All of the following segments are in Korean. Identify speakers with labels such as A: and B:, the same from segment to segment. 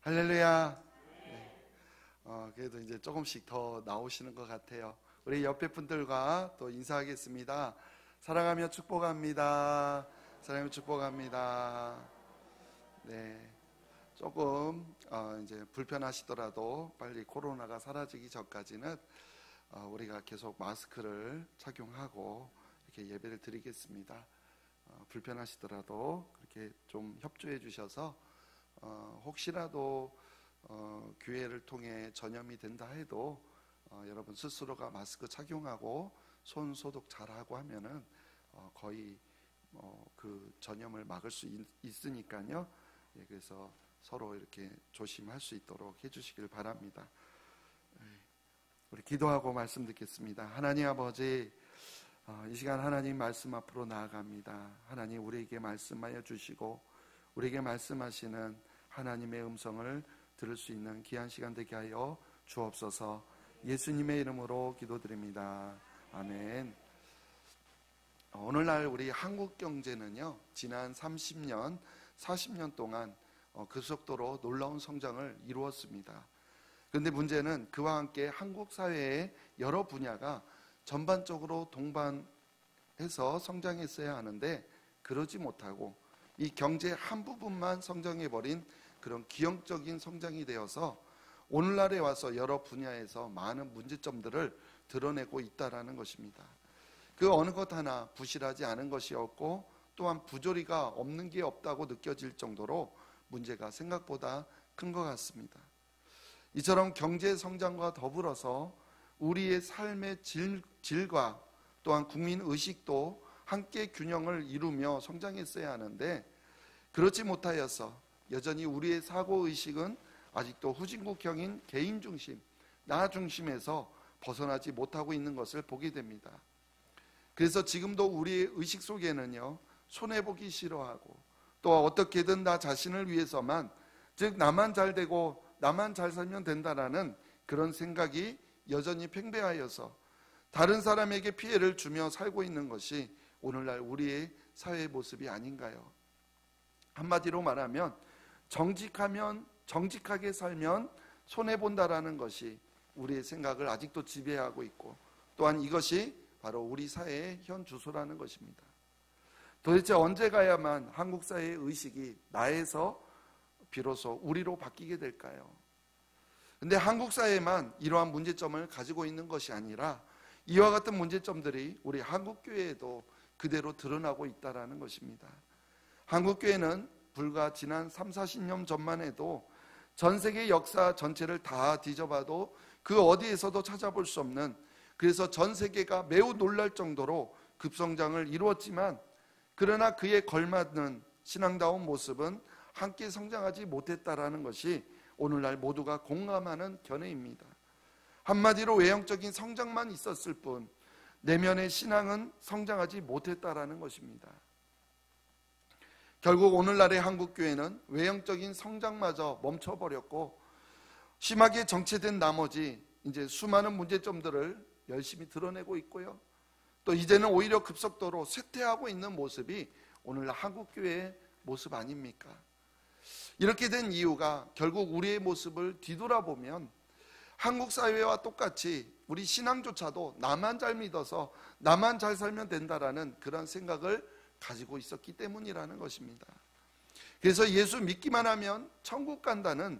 A: 할렐루야. 네. 그래도 이제 조금씩 더 나오시는 것 같아요. 우리 옆에 분들과 또 인사하겠습니다. 사랑하며 축복합니다. 사랑하며 축복합니다. 네. 조금 이제 불편하시더라도 빨리 코로나가 사라지기 전까지는 우리가 계속 마스크를 착용하고 이렇게 예배를 드리겠습니다. 불편하시더라도 그렇게 좀 협조해 주셔서 혹시라도 교회를 통해 전염이 된다 해도 여러분 스스로가 마스크 착용하고 손 소독 잘하고 하면은 거의 그 전염을 막을 수 있으니까요. 예, 그래서 서로 이렇게 조심할 수 있도록 해주시길 바랍니다. 우리 기도하고 말씀 듣겠습니다. 하나님 아버지, 이 시간 하나님 말씀 앞으로 나아갑니다. 하나님 우리에게 말씀하여 주시고 우리에게 말씀하시는 하나님의 음성을 들을 수 있는 귀한 시간 되게 하여 주옵소서. 예수님의 이름으로 기도드립니다. 아멘. 오늘날 우리 한국 경제는요, 지난 30년, 40년 동안 급속도로 놀라운 성장을 이루었습니다. 그런데 문제는 그와 함께 한국 사회의 여러 분야가 전반적으로 동반해서 성장했어야 하는데 그러지 못하고 이 경제 한 부분만 성장해버린 그런 기형적인 성장이 되어서 오늘날에 와서 여러 분야에서 많은 문제점들을 드러내고 있다는 것입니다. 그 어느 것 하나 부실하지 않은 것이 없고 또한 부조리가 없는 게 없다고 느껴질 정도로 문제가 생각보다 큰 것 같습니다. 이처럼 경제 성장과 더불어서 우리의 삶의 질과 또한 국민 의식도 함께 균형을 이루며 성장했어야 하는데 그렇지 못하여서 여전히 우리의 사고 의식은 아직도 후진국형인 개인 중심, 나 중심에서 벗어나지 못하고 있는 것을 보게 됩니다. 그래서 지금도 우리의 의식 속에는요, 손해보기 싫어하고 또 어떻게든 나 자신을 위해서만, 즉 나만 잘 되고 나만 잘 살면 된다라는 그런 생각이 여전히 팽배하여서 다른 사람에게 피해를 주며 살고 있는 것이 오늘날 우리의 사회의 모습이 아닌가요? 한마디로 말하면 정직하게 살면 손해본다라는 것이 우리의 생각을 아직도 지배하고 있고 또한 이것이 바로 우리 사회의 현 주소라는 것입니다. 도대체 언제 가야만 한국 사회의 의식이 나에서 비로소 우리로 바뀌게 될까요? 근데 한국 사회만 이러한 문제점을 가지고 있는 것이 아니라 이와 같은 문제점들이 우리 한국 교회에도 그대로 드러나고 있다는 것입니다. 한국 교회는 불과 지난 30-40년 전만 해도 전 세계 역사 전체를 다 뒤져봐도 그 어디에서도 찾아볼 수 없는, 그래서 전 세계가 매우 놀랄 정도로 급성장을 이루었지만 그러나 그에 걸맞는 신앙다운 모습은 함께 성장하지 못했다라는 것이 오늘날 모두가 공감하는 견해입니다. 한마디로 외형적인 성장만 있었을 뿐 내면의 신앙은 성장하지 못했다라는 것입니다. 결국 오늘날의 한국교회는 외형적인 성장마저 멈춰버렸고 심하게 정체된 나머지 이제 수많은 문제점들을 열심히 드러내고 있고요. 또 이제는 오히려 급속도로 쇠퇴하고 있는 모습이 오늘날 한국교회의 모습 아닙니까? 이렇게 된 이유가 결국 우리의 모습을 뒤돌아보면 한국 사회와 똑같이 우리 신앙조차도 나만 잘 믿어서 나만 잘 살면 된다라는 그런 생각을 가지고 있었기 때문이라는 것입니다. 그래서 예수 믿기만 하면 천국 간다는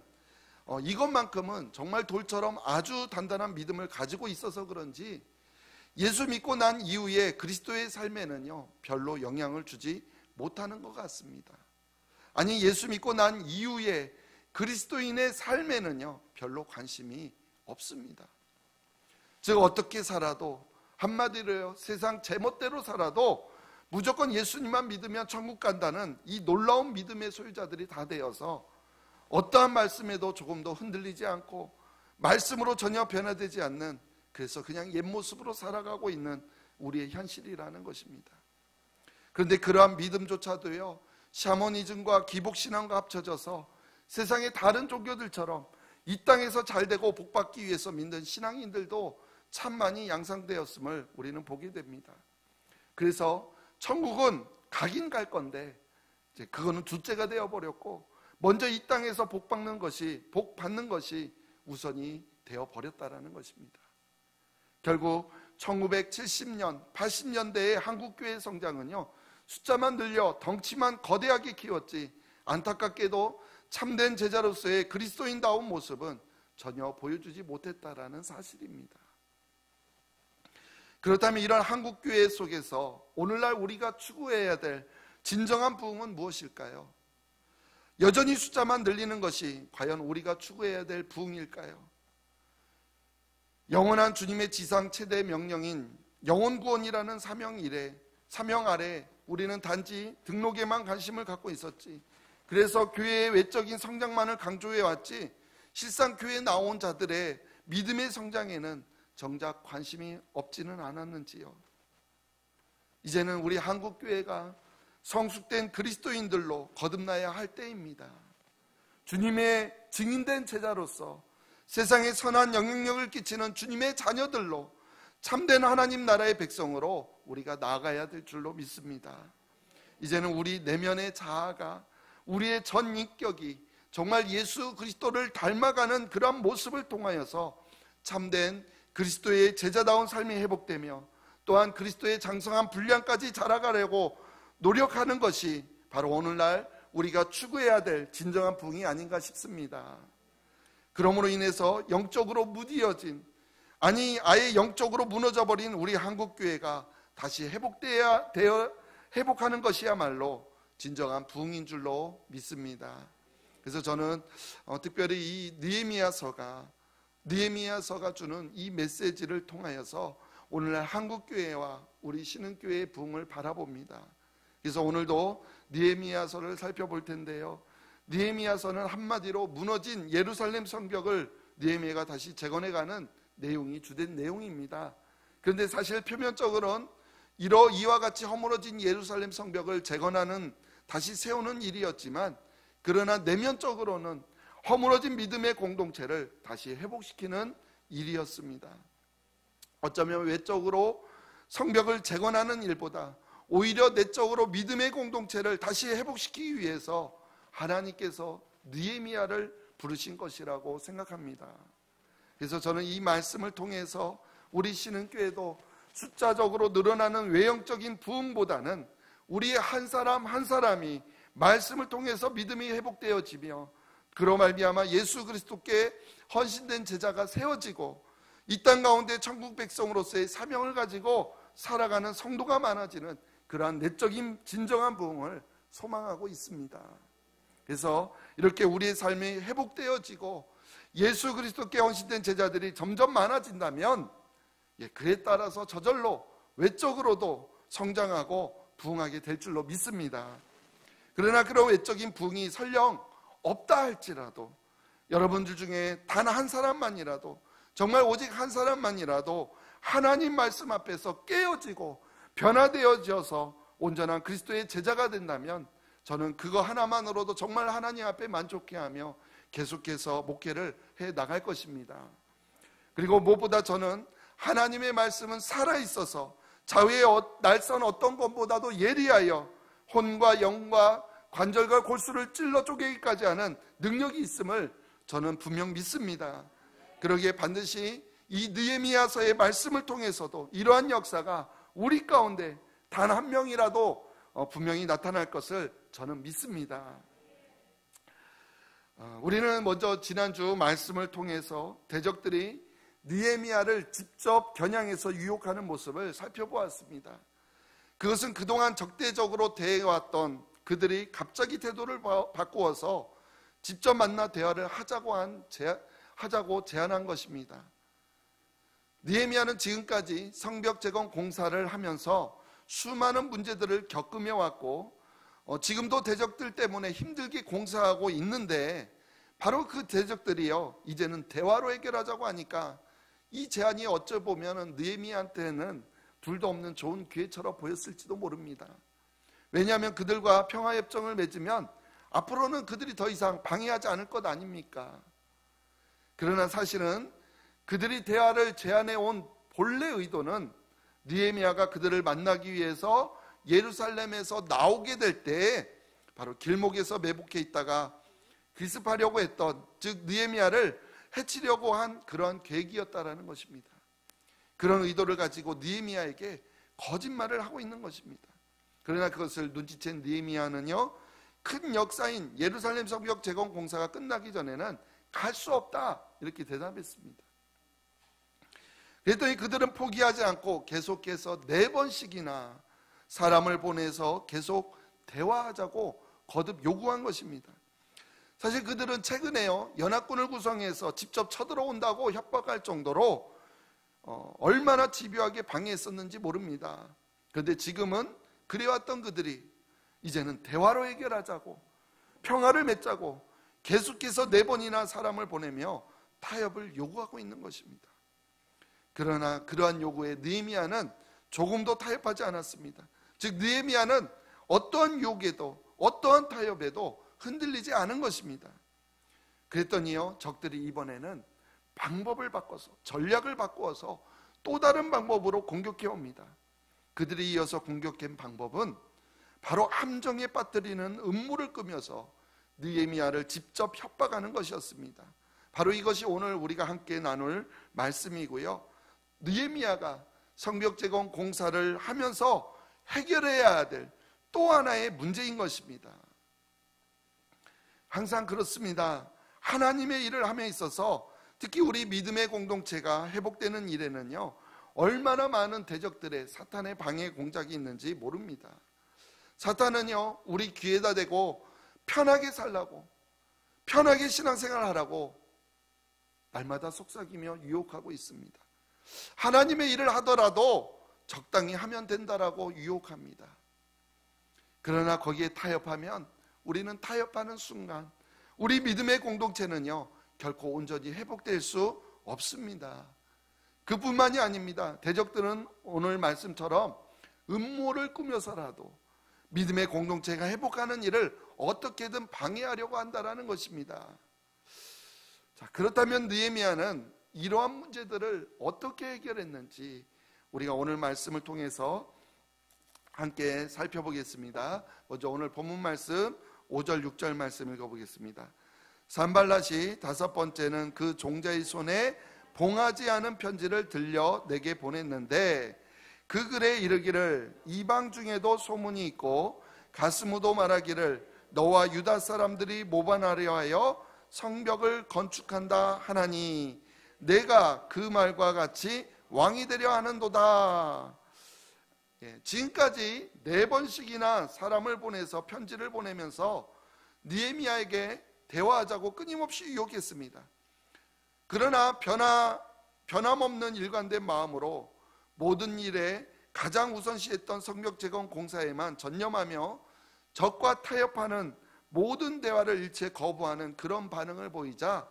A: 이것만큼은 정말 돌처럼 아주 단단한 믿음을 가지고 있어서 그런지 예수 믿고 난 이후에 그리스도의 삶에는요 별로 영향을 주지 못하는 것 같습니다. 아니 예수 믿고 난 이후에 그리스도인의 삶에는요 별로 관심이 없습니다. 즉 어떻게 살아도 한마디로요 세상 제멋대로 살아도 무조건 예수님만 믿으면 천국 간다는 이 놀라운 믿음의 소유자들이 다 되어서 어떠한 말씀에도 조금도 흔들리지 않고 말씀으로 전혀 변화되지 않는, 그래서 그냥 옛 모습으로 살아가고 있는 우리의 현실이라는 것입니다. 그런데 그러한 믿음조차도요 샤머니즘과 기복신앙과 합쳐져서 세상의 다른 종교들처럼 이 땅에서 잘되고 복받기 위해서 믿는 신앙인들도 참 많이 양상되었음을 우리는 보게 됩니다. 그래서 천국은 가긴 갈 건데 이제 그거는 둘째가 되어버렸고 먼저 이 땅에서 복 받는 것이 우선이 되어 버렸다라는 것입니다. 결국 1970년, 80년대의 한국교회 성장은요, 숫자만 늘려 덩치만 거대하게 키웠지 안타깝게도 참된 제자로서의 그리스도인다운 모습은 전혀 보여주지 못했다라는 사실입니다. 그렇다면 이런 한국교회 속에서 오늘날 우리가 추구해야 될 진정한 부흥은 무엇일까요? 여전히 숫자만 늘리는 것이 과연 우리가 추구해야 될 부흥일까요? 영원한 주님의 지상 최대 명령인 영혼구원이라는 사명 아래 우리는 단지 등록에만 관심을 갖고 있었지, 그래서 교회의 외적인 성장만을 강조해왔지, 실상 교회에 나온 자들의 믿음의 성장에는 정작 관심이 없지는 않았는지요. 이제는 우리 한국교회가 성숙된 그리스도인들로 거듭나야 할 때입니다. 주님의 증인된 제자로서 세상에 선한 영향력을 끼치는 주님의 자녀들로 참된 하나님 나라의 백성으로 우리가 나아가야 될 줄로 믿습니다. 이제는 우리 내면의 자아가, 우리의 전 인격이 정말 예수 그리스도를 닮아가는 그러한 모습을 통하여서 참된 그리스도의 제자다운 삶이 회복되며 또한 그리스도의 장성한 분량까지 자라가려고 노력하는 것이 바로 오늘날 우리가 추구해야 될 진정한 부흥이 아닌가 싶습니다. 그러므로 인해서 영적으로 무디어진, 아예 영적으로 무너져버린 우리 한국교회가 다시 회복하는 것이야말로 진정한 부흥인 줄로 믿습니다. 그래서 저는 특별히 이 느헤미야서가 주는 이 메시지를 통하여서 오늘날 한국교회와 우리 신흥교회의 부흥을 바라봅니다. 그래서 오늘도 느헤미야서를 살펴볼 텐데요, 느헤미야서는 한마디로 무너진 예루살렘 성벽을 느헤미야가 다시 재건해가는 내용이 주된 내용입니다. 그런데 사실 표면적으로는 이와 같이 허물어진 예루살렘 성벽을 재건하는, 다시 세우는 일이었지만, 그러나 내면적으로는 허물어진 믿음의 공동체를 다시 회복시키는 일이었습니다. 어쩌면 외적으로 성벽을 재건하는 일보다 오히려 내적으로 믿음의 공동체를 다시 회복시키기 위해서 하나님께서 느헤미야를 부르신 것이라고 생각합니다. 그래서 저는 이 말씀을 통해서 우리 신흥교회도 숫자적으로 늘어나는 외형적인 부흥보다는 우리 한 사람 한 사람이 말씀을 통해서 믿음이 회복되어지며 그로 말미암아 예수 그리스도께 헌신된 제자가 세워지고 이 땅 가운데 천국 백성으로서의 사명을 가지고 살아가는 성도가 많아지는 그러한 내적인 진정한 부흥을 소망하고 있습니다. 그래서 이렇게 우리의 삶이 회복되어지고 예수 그리스도께 헌신된 제자들이 점점 많아진다면 그에 따라서 저절로 외적으로도 성장하고 부흥하게 될 줄로 믿습니다. 그러나 그런 외적인 부흥이 설령 없다 할지라도 여러분들 중에 단 한 사람만이라도, 정말 오직 한 사람만이라도 하나님 말씀 앞에서 깨어지고 변화되어져서 온전한 그리스도의 제자가 된다면 저는 그거 하나만으로도 정말 하나님 앞에 만족해하며 계속해서 목회를 해 나갈 것입니다. 그리고 무엇보다 저는 하나님의 말씀은 살아있어서 자위의 날선 어떤 것보다도 예리하여 혼과 영과 관절과 골수를 찔러 쪼개기까지 하는 능력이 있음을 저는 분명 믿습니다. 그러기에 반드시 이 느헤미야서의 말씀을 통해서도 이러한 역사가 우리 가운데 단 한 명이라도 분명히 나타날 것을 저는 믿습니다. 우리는 먼저 지난주 말씀을 통해서 대적들이 느헤미야를 직접 겨냥해서 유혹하는 모습을 살펴보았습니다. 그것은 그동안 적대적으로 대해왔던 그들이 갑자기 태도를 바꾸어서 직접 만나 대화를 하자고 제안한 것입니다. 느헤미야는 지금까지 성벽 재건 공사를 하면서 수많은 문제들을 겪으며 왔고 지금도 대적들 때문에 힘들게 공사하고 있는데 바로 그 대적들이요 이제는 대화로 해결하자고 하니까 이 제안이 어쩌보면 느헤미야한테는 둘도 없는 좋은 기회처럼 보였을지도 모릅니다. 왜냐하면 그들과 평화협정을 맺으면 앞으로는 그들이 더 이상 방해하지 않을 것 아닙니까? 그러나 사실은 그들이 대화를 제안해 온 본래 의도는 느헤미야가 그들을 만나기 위해서 예루살렘에서 나오게 될 때 바로 길목에서 매복해 있다가 기습하려고 했던, 즉 느헤미야를 해치려고 한 그런 계획이었다라는 것입니다. 그런 의도를 가지고 느헤미야에게 거짓말을 하고 있는 것입니다. 그러나 그것을 눈치챈 느헤미야는요, 큰 역사인 예루살렘 성벽 재건 공사가 끝나기 전에는 갈 수 없다, 이렇게 대답했습니다. 그랬더니 그들은 포기하지 않고 계속해서 4번씩이나 사람을 보내서 계속 대화하자고 거듭 요구한 것입니다. 사실 그들은 최근에요, 연합군을 구성해서 직접 쳐들어온다고 협박할 정도로 얼마나 집요하게 방해했었는지 모릅니다. 그런데 지금은 그래왔던 그들이 이제는 대화로 해결하자고, 평화를 맺자고 계속해서 4번이나 사람을 보내며 타협을 요구하고 있는 것입니다. 그러나 그러한 요구에 느헤미야는 조금도 타협하지 않았습니다. 즉 느헤미야는 어떠한 요구에도 어떠한 타협에도 흔들리지 않은 것입니다. 그랬더니요, 적들이 이번에는 방법을 바꿔서, 전략을 바꾸어서 또 다른 방법으로 공격해 옵니다. 그들이 이어서 공격한 방법은 바로 함정에 빠뜨리는 음모를 꾸며서 느헤미야를 직접 협박하는 것이었습니다. 바로 이것이 오늘 우리가 함께 나눌 말씀이고요, 느헤미야가 성벽 재건 공사를 하면서 해결해야 될 또 하나의 문제인 것입니다. 항상 그렇습니다. 하나님의 일을 함에 있어서, 특히 우리 믿음의 공동체가 회복되는 일에는요, 얼마나 많은 대적들의, 사탄의 방해 공작이 있는지 모릅니다. 사탄은요, 우리 귀에다 대고 편하게 살라고, 편하게 신앙생활 하라고 날마다 속삭이며 유혹하고 있습니다. 하나님의 일을 하더라도 적당히 하면 된다라고 유혹합니다. 그러나 거기에 타협하면, 우리는 타협하는 순간 우리 믿음의 공동체는요, 결코 온전히 회복될 수 없습니다. 그뿐만이 아닙니다. 대적들은 오늘 말씀처럼 음모를 꾸며서라도 믿음의 공동체가 회복하는 일을 어떻게든 방해하려고 한다는 것입니다. 자, 그렇다면 느헤미야는 이러한 문제들을 어떻게 해결했는지 우리가 오늘 말씀을 통해서 함께 살펴보겠습니다. 먼저 오늘 본문 말씀 5절 6절 말씀 읽어보겠습니다. 산발랏이 5번째는 그 종자의 손에 봉하지 않은 편지를 들려 내게 보냈는데, 그 글에 이르기를 이방 중에도 소문이 있고 가스무도 말하기를 너와 유다 사람들이 모반하려 하여 성벽을 건축한다 하나니 내가 그 말과 같이 왕이 되려 하는도다. 지금까지 4번씩이나 사람을 보내서 편지를 보내면서 느헤미야에게 대화하자고 끊임없이 유혹했습니다. 그러나 변함없는 일관된 마음으로 모든 일에 가장 우선시했던 성벽 재건 공사에만 전념하며 적과 타협하는 모든 대화를 일체 거부하는 그런 반응을 보이자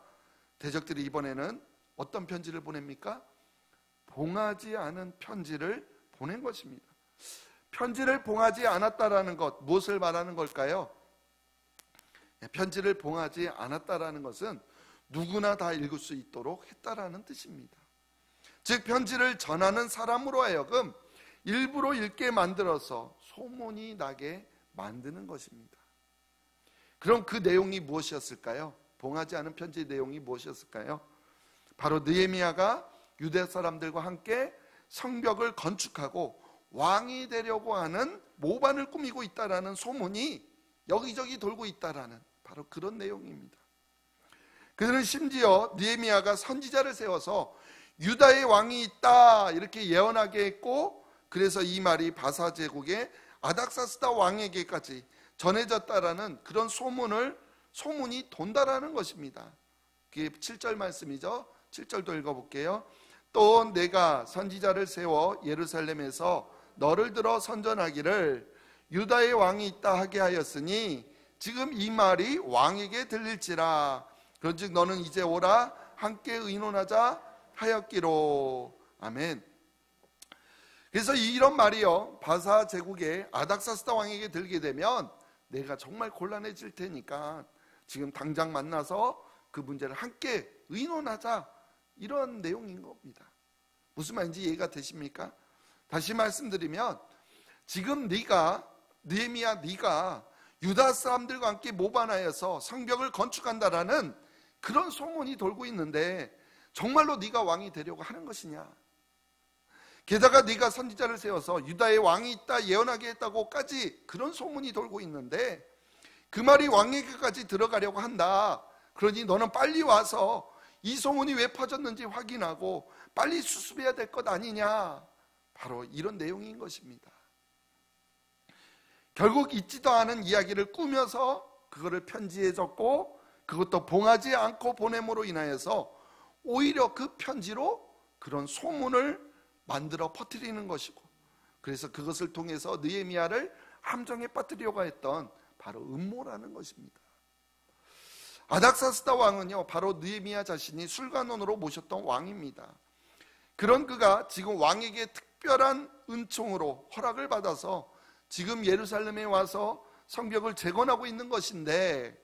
A: 대적들이 이번에는 어떤 편지를 보냅니까? 봉하지 않은 편지를 보낸 것입니다. 편지를 봉하지 않았다라는 것, 무엇을 말하는 걸까요? 편지를 봉하지 않았다라는 것은 누구나 다 읽을 수 있도록 했다라는 뜻입니다. 즉 편지를 전하는 사람으로 하여금 일부러 읽게 만들어서 소문이 나게 만드는 것입니다. 그럼 그 내용이 무엇이었을까요? 봉하지 않은 편지의 내용이 무엇이었을까요? 바로 느헤미야가 유대 사람들과 함께 성벽을 건축하고 왕이 되려고 하는 모반을 꾸미고 있다라는 소문이 여기저기 돌고 있다라는 바로 그런 내용입니다. 그들은 심지어 느헤미야가 선지자를 세워서 유다의 왕이 있다 이렇게 예언하게 했고, 그래서 이 말이 바사 제국의 아닥사스다 왕에게까지 전해졌다라는 그런 소문이 돈다라는 것입니다. 그게 7절 말씀이죠. 7절도 읽어볼게요. 또 내가 선지자를 세워 예루살렘에서 너를 들어 선전하기를 유다의 왕이 있다 하게 하였으니 지금 이 말이 왕에게 들릴지라. 그런즉 너는 이제 오라 함께 의논하자 하였기로. 아멘. 그래서 이런 말이요, 바사 제국의 아닥사스다 왕에게 들게 되면 내가 정말 곤란해질 테니까 지금 당장 만나서 그 문제를 함께 의논하자, 이런 내용인 겁니다. 무슨 말인지 이해가 되십니까? 다시 말씀드리면 지금 느헤미야 네가 유다 사람들과 함께 모반하여서 성벽을 건축한다라는 그런 소문이 돌고 있는데 정말로 네가 왕이 되려고 하는 것이냐? 게다가 네가 선지자를 세워서 유다의 왕이 있다 예언하게 했다고까지 그런 소문이 돌고 있는데 그 말이 왕에게까지 들어가려고 한다. 그러니 너는 빨리 와서 이 소문이 왜 퍼졌는지 확인하고 빨리 수습해야 될 것 아니냐. 바로 이런 내용인 것입니다. 결국 있지도 않은 이야기를 꾸며서 그거를 편지에 적고 그것도 봉하지 않고 보냄으로 인하여서 오히려 그 편지로 그런 소문을 만들어 퍼뜨리는 것이고, 그래서 그것을 통해서 느헤미야를 함정에 빠뜨리려고 했던 바로 음모라는 것입니다. 아닥사스다 왕은요, 바로 느헤미야 자신이 술관원으로 모셨던 왕입니다. 그런 그가 지금 왕에게 특별한 은총으로 허락을 받아서 지금 예루살렘에 와서 성벽을 재건하고 있는 것인데,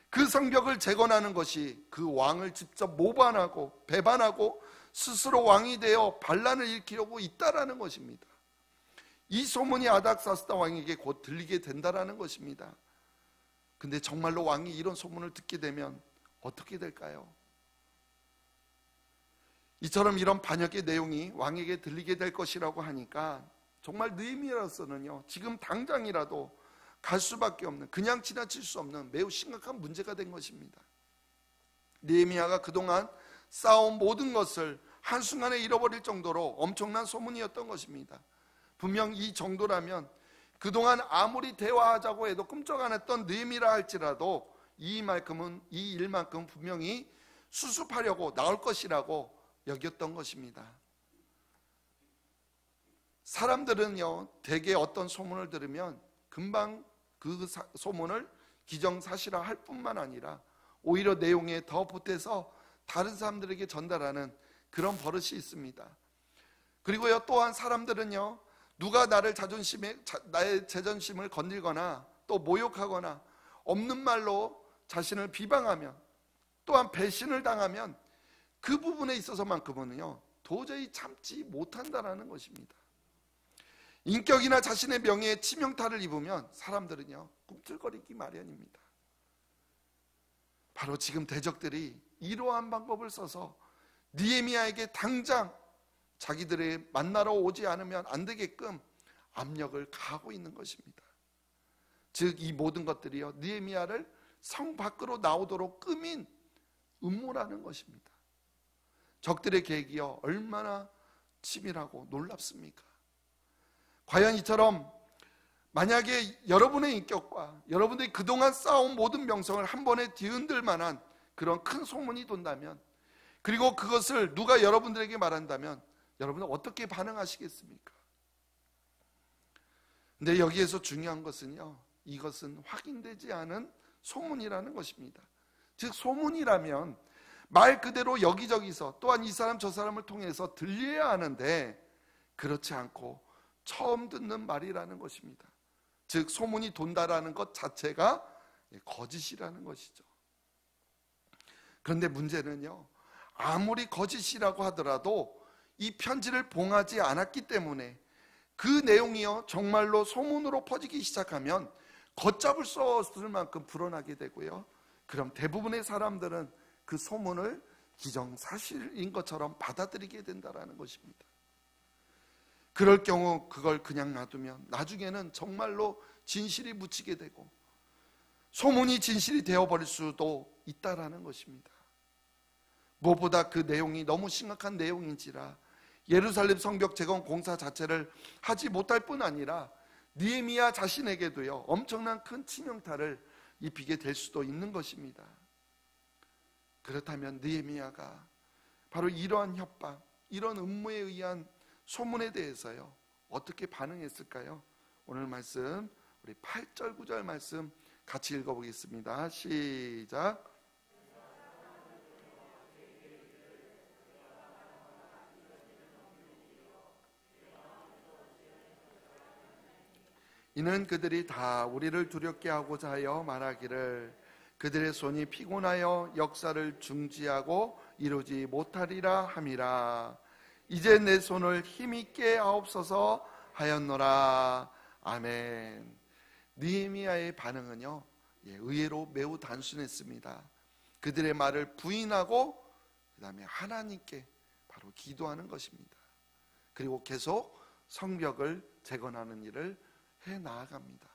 A: 그 성벽을 재건하는 것이 그 왕을 직접 모반하고 배반하고 스스로 왕이 되어 반란을 일으키려고 있다라는 것입니다. 이 소문이 아닥사스다 왕에게 곧 들리게 된다라는 것입니다. 근데 정말로 왕이 이런 소문을 듣게 되면 어떻게 될까요? 이처럼 이런 반역의 내용이 왕에게 들리게 될 것이라고 하니까 정말 느헤미야로서는요, 지금 당장이라도 갈 수밖에 없는, 그냥 지나칠 수 없는 매우 심각한 문제가 된 것입니다. 느헤미야가 그동안 쌓아온 모든 것을 한순간에 잃어버릴 정도로 엄청난 소문이었던 것입니다. 분명 이 정도라면 그동안 아무리 대화하자고 해도 끔찍 안 했던 느헤미야라 할지라도 이 일만큼 분명히 수습하려고 나올 것이라고 여겼던 것입니다. 사람들은요, 대개 어떤 소문을 들으면 금방 그 소문을 기정사실화할 뿐만 아니라 오히려 내용에 더 보태서 다른 사람들에게 전달하는 그런 버릇이 있습니다. 그리고요, 또한 사람들은요, 누가 나의 자존심을 건들거나 또 모욕하거나 없는 말로 자신을 비방하면, 또한 배신을 당하면 그 부분에 있어서만큼은요 도저히 참지 못한다라는 것입니다. 인격이나 자신의 명예에 치명타를 입으면 사람들은요 꿈틀거리기 마련입니다. 바로 지금 대적들이 이러한 방법을 써서 느헤미야에게 당장 자기들의 만나러 오지 않으면 안 되게끔 압력을 가하고 있는 것입니다. 즉 이 모든 것들이요 느헤미야를 성 밖으로 나오도록 꾸민 음모라는 것입니다. 적들의 계획이요 얼마나 치밀하고 놀랍습니까? 과연 이처럼 만약에 여러분의 인격과 여러분들이 그동안 쌓아온 모든 명성을 한 번에 뒤흔들 만한 그런 큰 소문이 돈다면, 그리고 그것을 누가 여러분들에게 말한다면 여러분은 어떻게 반응하시겠습니까? 근데 여기에서 중요한 것은요, 이것은 확인되지 않은 소문이라는 것입니다. 즉 소문이라면 말 그대로 여기저기서 또한 이 사람 저 사람을 통해서 들려야 하는데 그렇지 않고 처음 듣는 말이라는 것입니다. 즉 소문이 돈다라는 것 자체가 거짓이라는 것이죠. 그런데 문제는요, 아무리 거짓이라고 하더라도 이 편지를 봉하지 않았기 때문에 그 내용이요 정말로 소문으로 퍼지기 시작하면 걷잡을 수 없을 만큼 불어나게 되고요, 그럼 대부분의 사람들은 그 소문을 기정사실인 것처럼 받아들이게 된다는 것입니다. 그럴 경우 그걸 그냥 놔두면 나중에는 정말로 진실이 묻히게 되고 소문이 진실이 되어버릴 수도 있다라는 것입니다. 무엇보다 그 내용이 너무 심각한 내용인지라 예루살렘 성벽 재건 공사 자체를 하지 못할 뿐 아니라 느헤미야 자신에게도요 엄청난 큰 치명타를 입히게 될 수도 있는 것입니다. 그렇다면 느헤미야가 바로 이러한 협박, 이런 음모에 의한 소문에 대해서요 어떻게 반응했을까요? 오늘 말씀 우리 8절 9절 말씀 같이 읽어보겠습니다. 시작. 이는 그들이 다 우리를 두렵게 하고자 하여 말하기를 그들의 손이 피곤하여 역사를 중지하고 이루지 못하리라 함이라. 이제 내 손을 힘있게 하옵소서 하였노라. 아멘. 느헤미야의 반응은요, 의외로 매우 단순했습니다. 그들의 말을 부인하고 그 다음에 하나님께 바로 기도하는 것입니다. 그리고 계속 성벽을 재건하는 일을 해 나아갑니다.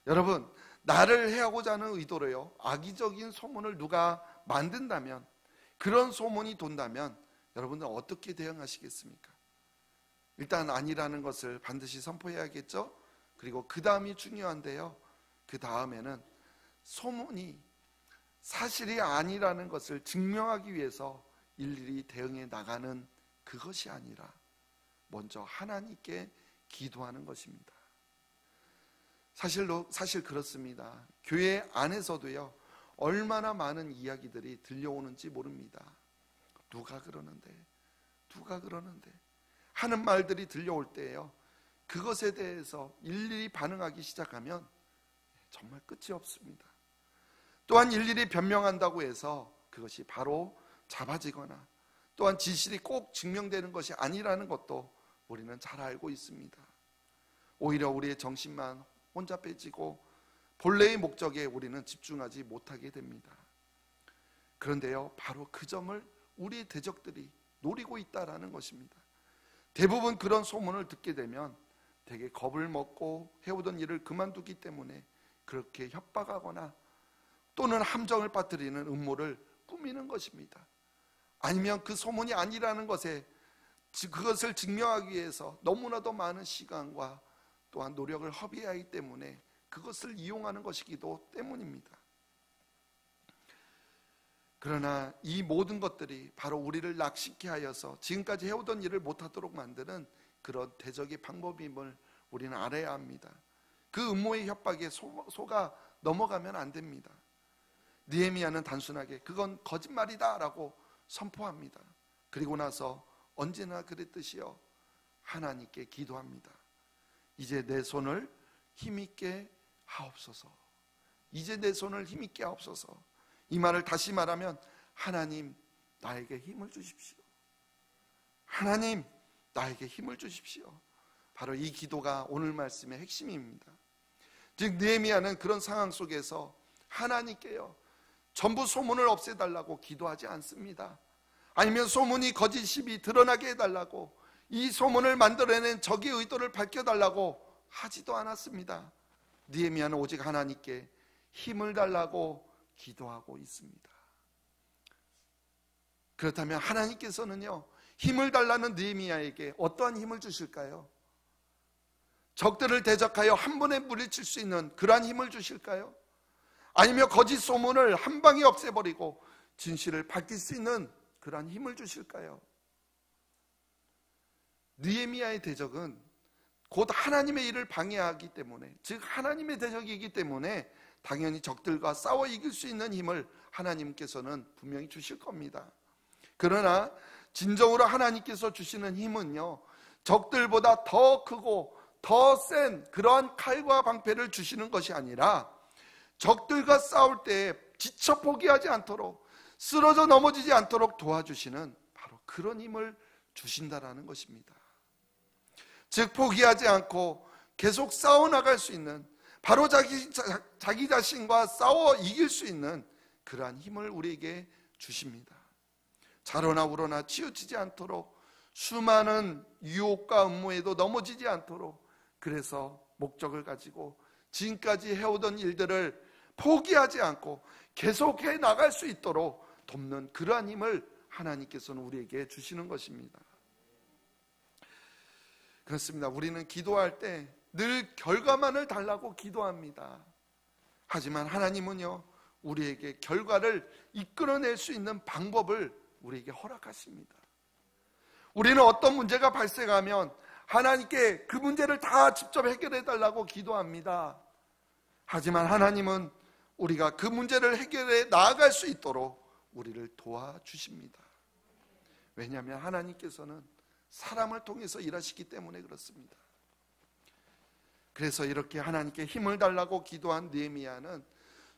A: 여러분, 나를 해하고자 하는 의도로요, 악의적인 소문을 누가 만든다면, 그런 소문이 돈다면 여러분들 어떻게 대응하시겠습니까? 일단 아니라는 것을 반드시 선포해야겠죠. 그리고 그 다음이 중요한데요, 그 다음에는 소문이 사실이 아니라는 것을 증명하기 위해서 일일이 대응해 나가는 그것이 아니라 먼저 하나님께 기도하는 것입니다. 사실 그렇습니다. 교회 안에서도요, 얼마나 많은 이야기들이 들려오는지 모릅니다. 누가 그러는데 하는 말들이 들려올 때에요, 그것에 대해서 일일이 반응하기 시작하면 정말 끝이 없습니다. 또한 일일이 변명한다고 해서 그것이 바로 잡아지거나 또한 진실이 꼭 증명되는 것이 아니라는 것도 우리는 잘 알고 있습니다. 오히려 우리의 정신만 혼자 빼지고 본래의 목적에 우리는 집중하지 못하게 됩니다. 그런데요, 바로 그 점을 우리의 대적들이 노리고 있다라는 것입니다. 대부분 그런 소문을 듣게 되면 되게 겁을 먹고 해오던 일을 그만두기 때문에 그렇게 협박하거나 또는 함정을 빠뜨리는 음모를 꾸미는 것입니다. 아니면 그 소문이 아니라는 것에 그것을 증명하기 위해서 너무나도 많은 시간과 또한 노력을 허비해야 하기 때문에 그것을 이용하는 것이기도 때문입니다. 그러나 이 모든 것들이 바로 우리를 낙심케 하여서 지금까지 해오던 일을 못하도록 만드는 그런 대적의 방법임을 우리는 알아야 합니다. 그 음모의 협박에 속아 넘어가면 안 됩니다. 느헤미야는 단순하게 그건 거짓말이다 라고 선포합니다. 그리고 나서 언제나 그랬듯이요, 하나님께 기도합니다. 이제 내 손을 힘있게 하옵소서. 이제 내 손을 힘있게 하옵소서. 이 말을 다시 말하면, 하나님 나에게 힘을 주십시오. 하나님 나에게 힘을 주십시오. 바로 이 기도가 오늘 말씀의 핵심입니다. 즉 느헤미야는 그런 상황 속에서 하나님께요, 전부 소문을 없애달라고 기도하지 않습니다. 아니면 소문이 거짓이 드러나게 해달라고, 이 소문을 만들어낸 적의 의도를 밝혀달라고 하지도 않았습니다. 느헤미야는 오직 하나님께 힘을 달라고 기도하고 있습니다. 그렇다면 하나님께서는요, 힘을 달라는 느헤미야에게 어떠한 힘을 주실까요? 적들을 대적하여 한 번에 물리칠 수 있는 그러한 힘을 주실까요? 아니면 거짓 소문을 한 방에 없애버리고 진실을 밝힐 수 있는 그러한 힘을 주실까요? 느헤미야의 대적은 곧 하나님의 일을 방해하기 때문에, 즉 하나님의 대적이기 때문에 당연히 적들과 싸워 이길 수 있는 힘을 하나님께서는 분명히 주실 겁니다. 그러나 진정으로 하나님께서 주시는 힘은요, 적들보다 더 크고 더 센 그러한 칼과 방패를 주시는 것이 아니라 적들과 싸울 때 지쳐 포기하지 않도록, 쓰러져 넘어지지 않도록 도와주시는 바로 그런 힘을 주신다라는 것입니다. 즉 포기하지 않고 계속 싸워나갈 수 있는, 바로 자기 자신과 싸워 이길 수 있는 그러한 힘을 우리에게 주십니다. 자로나 우로나 치우치지 않도록, 수많은 유혹과 음모에도 넘어지지 않도록, 그래서 목적을 가지고 지금까지 해오던 일들을 포기하지 않고 계속해 나갈 수 있도록 돕는 그러한 힘을 하나님께서는 우리에게 주시는 것입니다. 그렇습니다. 우리는 기도할 때 늘 결과만을 달라고 기도합니다. 하지만 하나님은요, 우리에게 결과를 이끌어낼 수 있는 방법을 우리에게 허락하십니다. 우리는 어떤 문제가 발생하면 하나님께 그 문제를 다 직접 해결해 달라고 기도합니다. 하지만 하나님은 우리가 그 문제를 해결해 나아갈 수 있도록 우리를 도와주십니다. 왜냐하면 하나님께서는 사람을 통해서 일하시기 때문에 그렇습니다. 그래서 이렇게 하나님께 힘을 달라고 기도한 느헤미야는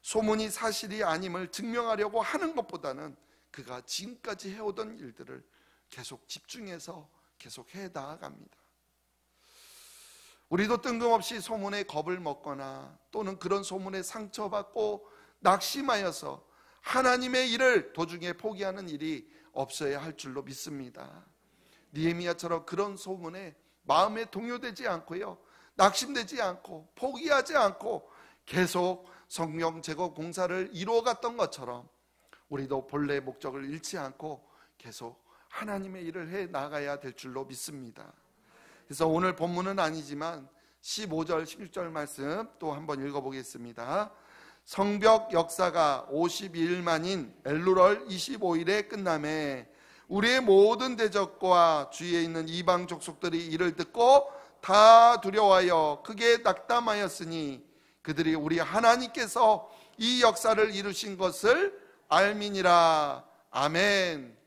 A: 소문이 사실이 아님을 증명하려고 하는 것보다는 그가 지금까지 해오던 일들을 계속 집중해서 계속 해 나아갑니다. 우리도 뜬금없이 소문에 겁을 먹거나 또는 그런 소문에 상처받고 낙심하여서 하나님의 일을 도중에 포기하는 일이 없어야 할 줄로 믿습니다. 느헤미야처럼 그런 소문에 마음에 동요되지 않고요, 낙심되지 않고 포기하지 않고 계속 성경 제거 공사를 이루어갔던 것처럼 우리도 본래의 목적을 잃지 않고 계속 하나님의 일을 해 나가야 될 줄로 믿습니다. 그래서 오늘 본문은 아니지만 15절 16절 말씀 또 한번 읽어보겠습니다. 성벽 역사가 52일 만인 엘루럴 25일에 끝남에 우리의 모든 대적과 주위에 있는 이방 족속들이 이를 듣고 다 두려워하여 크게 낙담하였으니 그들이 우리 하나님께서 이 역사를 이루신 것을 알미니라. 아멘.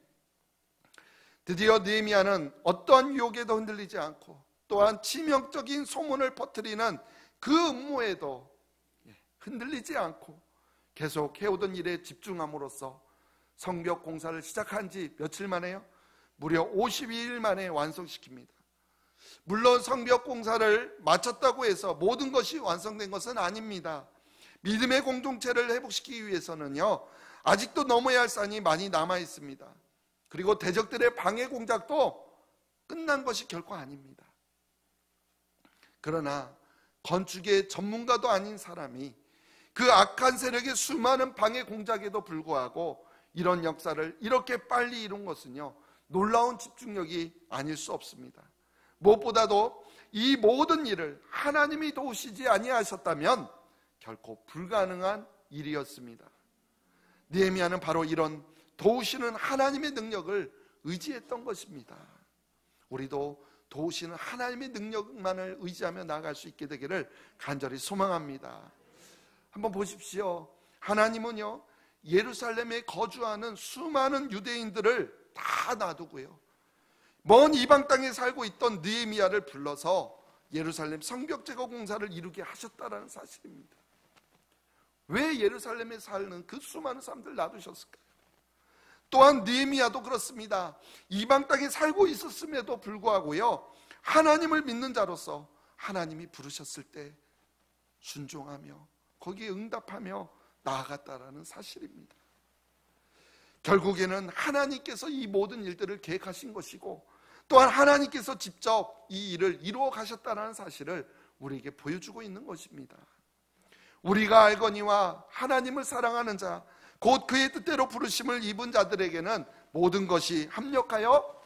A: 드디어 느헤미야는 어떠한 유혹에도 흔들리지 않고 또한 치명적인 소문을 퍼뜨리는 그 음모에도 흔들리지 않고 계속 해오던 일에 집중함으로써 성벽 공사를 시작한 지 며칠 만에요? 무려 52일 만에 완성시킵니다. 물론 성벽 공사를 마쳤다고 해서 모든 것이 완성된 것은 아닙니다. 믿음의 공동체를 회복시키기 위해서는요, 아직도 넘어야 할 산이 많이 남아 있습니다. 그리고 대적들의 방해 공작도 끝난 것이 결코 아닙니다. 그러나 건축의 전문가도 아닌 사람이 그 악한 세력의 수많은 방해 공작에도 불구하고 이런 역사를 이렇게 빨리 이룬 것은요, 놀라운 집중력이 아닐 수 없습니다. 무엇보다도 이 모든 일을 하나님이 도우시지 아니하셨다면 결코 불가능한 일이었습니다. 느헤미야는 바로 이런 도우시는 하나님의 능력을 의지했던 것입니다. 우리도 도우시는 하나님의 능력만을 의지하며 나아갈 수 있게 되기를 간절히 소망합니다. 한번 보십시오. 하나님은요, 예루살렘에 거주하는 수많은 유대인들을 다 놔두고요, 먼 이방 땅에 살고 있던 느헤미야를 불러서 예루살렘 성벽 제거 공사를 이루게 하셨다라는 사실입니다. 왜 예루살렘에 사는 그 수많은 사람들 놔두셨을까요? 또한 느헤미야도 그렇습니다. 이방 땅에 살고 있었음에도 불구하고요, 하나님을 믿는 자로서 하나님이 부르셨을 때 순종하며 거기에 응답하며 나아갔다라는 사실입니다. 결국에는 하나님께서 이 모든 일들을 계획하신 것이고 또한 하나님께서 직접 이 일을 이루어 가셨다는 사실을 우리에게 보여주고 있는 것입니다. 우리가 알거니와 하나님을 사랑하는 자 곧 그의 뜻대로 부르심을 입은 자들에게는 모든 것이 합력하여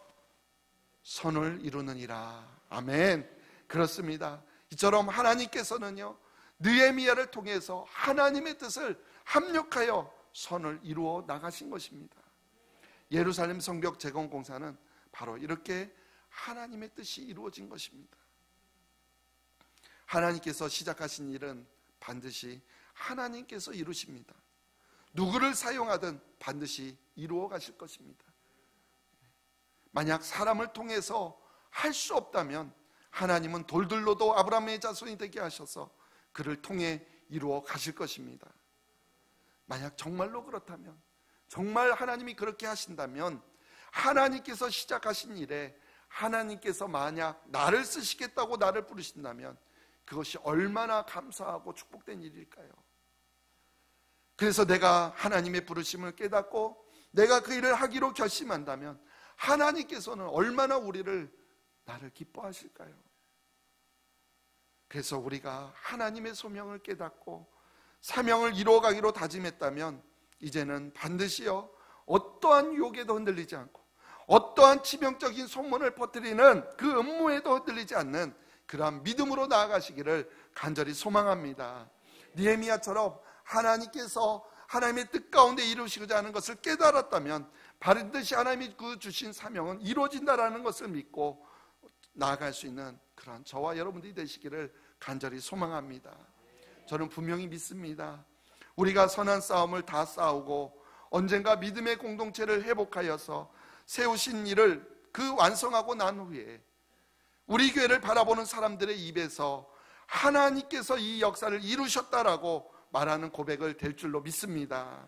A: 선을 이루느니라. 아멘. 그렇습니다. 이처럼 하나님께서는요, 느헤미야를 통해서 하나님의 뜻을 합력하여 선을 이루어 나가신 것입니다. 예루살렘 성벽 재건 공사는 바로 이렇게 하나님의 뜻이 이루어진 것입니다. 하나님께서 시작하신 일은 반드시 하나님께서 이루십니다. 누구를 사용하든 반드시 이루어 가실 것입니다. 만약 사람을 통해서 할 수 없다면 하나님은 돌들로도 아브라함의 자손이 되게 하셔서 그를 통해 이루어 가실 것입니다. 만약 정말로 그렇다면, 정말 하나님이 그렇게 하신다면, 하나님께서 시작하신 일에 하나님께서 만약 나를 쓰시겠다고 나를 부르신다면 그것이 얼마나 감사하고 축복된 일일까요? 그래서 내가 하나님의 부르심을 깨닫고 내가 그 일을 하기로 결심한다면 하나님께서는 얼마나 나를 기뻐하실까요? 그래서 우리가 하나님의 소명을 깨닫고 사명을 이루어가기로 다짐했다면 이제는 반드시요, 어떠한 유혹에도 흔들리지 않고 어떠한 치명적인 소문을 퍼뜨리는 그 음모에도 흔들리지 않는 그러한 믿음으로 나아가시기를 간절히 소망합니다. 느헤미야처럼 하나님께서 하나님의 뜻 가운데 이루시고자 하는 것을 깨달았다면 반드시 하나님이 그 주신 사명은 이루어진다라는 것을 믿고 나아갈 수 있는 그러한 저와 여러분들이 되시기를 간절히 소망합니다. 저는 분명히 믿습니다. 우리가 선한 싸움을 다 싸우고 언젠가 믿음의 공동체를 회복하여서 세우신 일을 그 완성하고 난 후에 우리 교회를 바라보는 사람들의 입에서 하나님께서 이 역사를 이루셨다라고 말하는 고백을 될 줄로 믿습니다.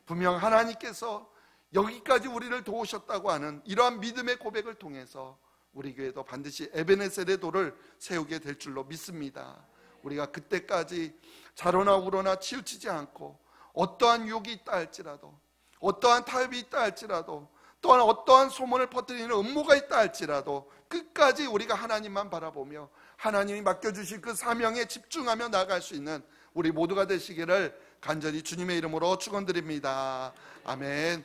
A: 분명 하나님께서 여기까지 우리를 도우셨다고 하는 이러한 믿음의 고백을 통해서 우리 교회도 반드시 에베네셀의 돌을 세우게 될 줄로 믿습니다. 우리가 그때까지 자로나 우로나 치우치지 않고 어떠한 유혹이 있다 할지라도, 어떠한 타협이 있다 할지라도, 또한 어떠한 소문을 퍼뜨리는 음모가 있다 할지라도 끝까지 우리가 하나님만 바라보며 하나님이 맡겨주실 그 사명에 집중하며 나아갈 수 있는 우리 모두가 되시기를 간절히 주님의 이름으로 축원드립니다. 아멘.